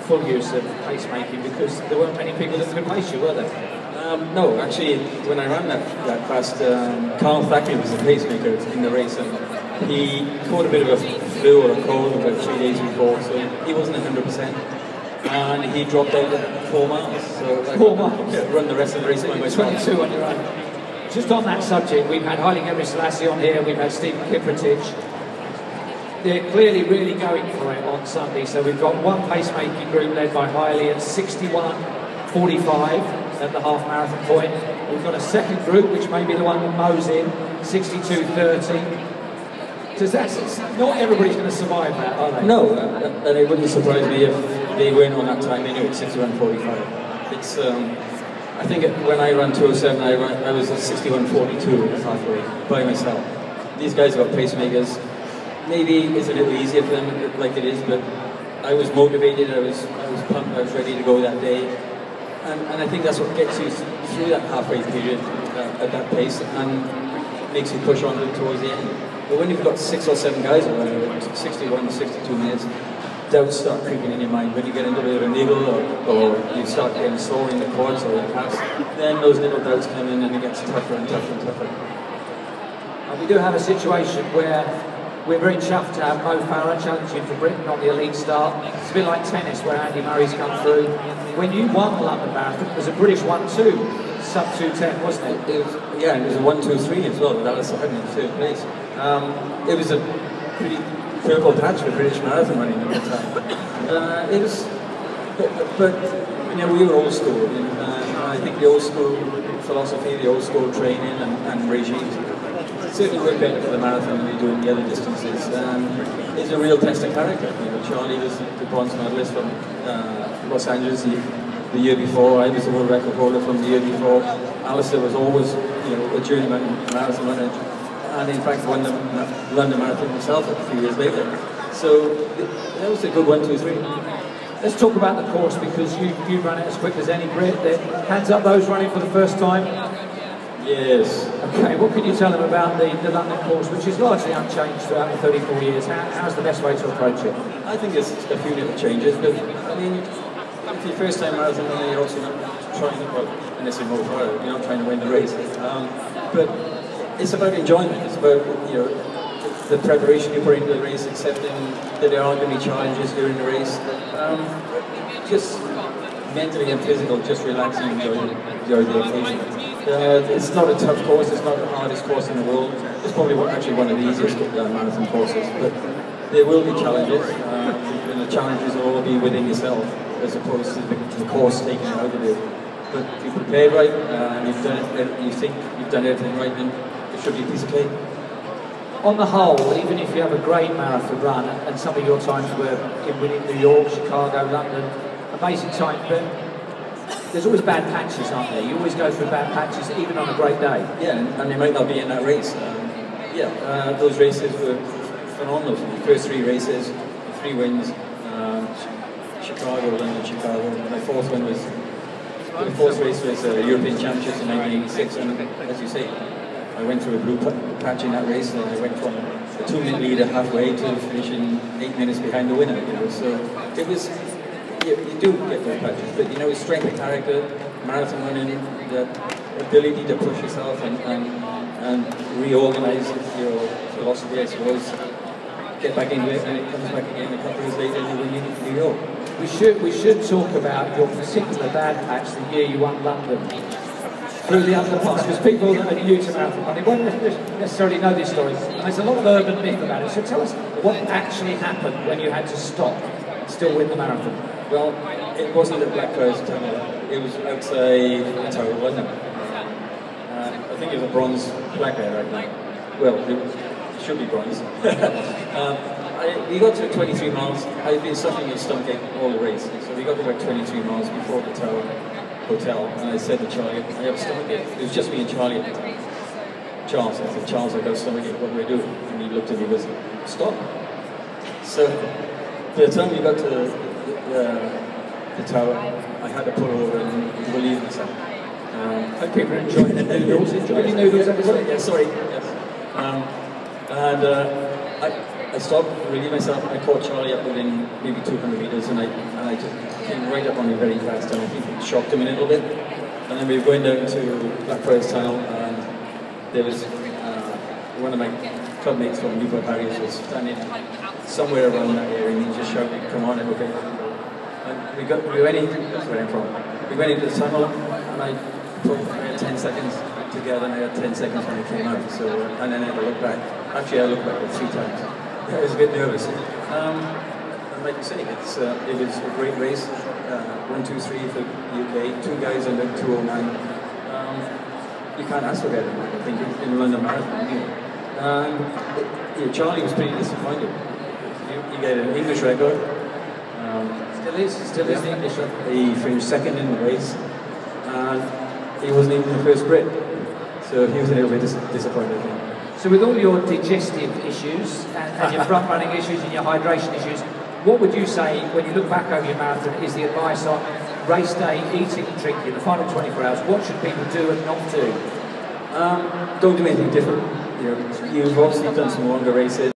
full use of pacemaking because there weren't many people that could pace you, were there? No, actually, when I ran that fast, Carl Thackeray was the pacemaker in the race, and he caught a bit of a flu or a cold about 3 days before, so he wasn't 100%. And he dropped out at 4 miles. So 4 miles? Yeah, run the rest of the race by myself. 22 on your own. Just on that subject, we've had Haile Gebrselassie on here, we've had Stephen Kiprotich. They're clearly really going for it on Sunday. So we've got one pacemaking group led by Haile at 61:45 at the half marathon point. We've got a second group, which may be the one that mows in, 62:30. Not everybody's going to survive that, are they? No, and it wouldn't surprise me if they win on that time anyway, 61:45. It's, I think when I ran 207, I was at 61:42 halfway by myself. These guys have got pacemakers. Maybe it's a little easier for them, like it is, but I was motivated, I was pumped, I was ready to go that day. And I think that's what gets you through that halfway period at that pace and makes you push on towards the end. But when you've got 6 or 7 guys around you, 61, 62 minutes, doubts start creeping in your mind. When you get into a bit of a niggle or you start getting sore in the quads or the calves, then those little doubts come in and it gets tougher and tougher and tougher. And we do have a situation where we're very chuffed to have Mo Farah challenging for Britain on the elite start. It's a bit like tennis where Andy Murray's come through. When you won the London Marathon, it was a British 1-2, sub 2:10, wasn't it? It was, yeah, it was a 1-2-3 as well. That was second and third place. It was a pretty purple patch for British marathon running at the time. It was, but you know, we were old school, and I think the old school philosophy, the old school training and regimes certainly work better for the marathon than they do in the other distances. It's a real test of character. You know, Charlie was the bronze medalist from Los Angeles the year before. I was the world record holder from the year before. Alistair was always, you know, a journeyman marathon runner, and in fact won the London Marathon himself a few years later. So that was a good 1-2-3. Let's talk about the course because you ran it as quick as any Brit. Hands up those running for the first time. Yes. Okay, what can you tell them about the London course, which is largely unchanged throughout the 34 years? How's the best way to approach it? I think there's a few little changes, but I mean, if your first time marathon, you're also not trying to, well, unless you're more fire, you're not trying to win the race. But it's about enjoyment. It's about, you know, the preparation you put into the race, accepting that there are going to be challenges during the race. Just mentally and physical, just relax and enjoy the occasion. It's not a tough course, it's not the hardest course in the world. It's probably actually one of the easiest marathon courses, but there will be challenges, and the challenges will all be within yourself, as opposed to the course taking you out of it. But if you prepare right, and you've done it, you think you've done everything right, then it should be a piece of cake. On the whole, even if you have a great marathon run, and some of your times were in winning New York, Chicago, London, amazing time, but there's always bad patches, aren't there? You always go through bad patches, even on a great day. Yeah, and they might not be in that race. Those races were phenomenal. The first 3 races, 3 wins, Chicago, London, Chicago. My fourth race was European Championships in 1986, and as you say, I went through a blue patch in that race, and I went from a 2-minute leader halfway to finishing 8 minutes behind the winner. You know, so it was. You do get those patches, but you know, it's strength of character, marathon running, the ability to push yourself and reorganize your philosophy, I suppose. Get back into it, and it comes back again a couple of years later, and you win New York. We should talk about your particular bad patch the year you won London through the underpass, because people that are new to marathon running won't necessarily know this story. And there's a lot of urban myth about it. So tell us what actually happened when you had to stop and still win the marathon. Well, it wasn't at Blackfriars Tunnel. It was outside the Tower of London. I think it was a bronze plaque there right now. Well, it should be bronze. We got to 23 miles. I'd been suffering with stomachache all the race. So we got to about 23 miles before the Tower Hotel, and I said to Charlie, I have a stomachache. It was just me and Charlie at the time. Charles, I said, Charles, I've got a stomachache, what do I do? And he looked at me and goes, stop. So by the time we got to the tower, I had to pull over and relieve myself. Hope people are enjoying the noodles. Enjoying the noodles, everybody? Yeah, sorry. Yes. I stopped, relieved myself, and I caught Charlie up within maybe 200 meters, and I and I just came right up on me very fast, and I think it shocked him a little bit. And then we were going down to Blackfriars Tunnel, and there was one of my club mates from Newport Harriers was standing somewhere around that area, and he just shouted, "Come on, okay." And we went into, that's where I'm from. We went into the tunnel, and I had 10 seconds together, and I had 10 seconds when I came out. So, and then I had to look back. Actually, I looked back 3 times. I was a bit nervous. And like you say, it was a great race. 1, 2, 3 for UK. 2 guys under 209. You can't ask for better than that, I think, in London Marathon. Charlie was pretty disappointed. You get an English record. Still is the English record. He finished second in the race, and he wasn't even the first Brit. So he was a little bit disappointed, I think. So with all your digestive issues and your front running issues and your hydration issues, what would you say when you look back over your marathon is the advice on race day, eating and drinking, the final 24 hours? What should people do and not do? Don't do anything different. You've obviously done some longer races.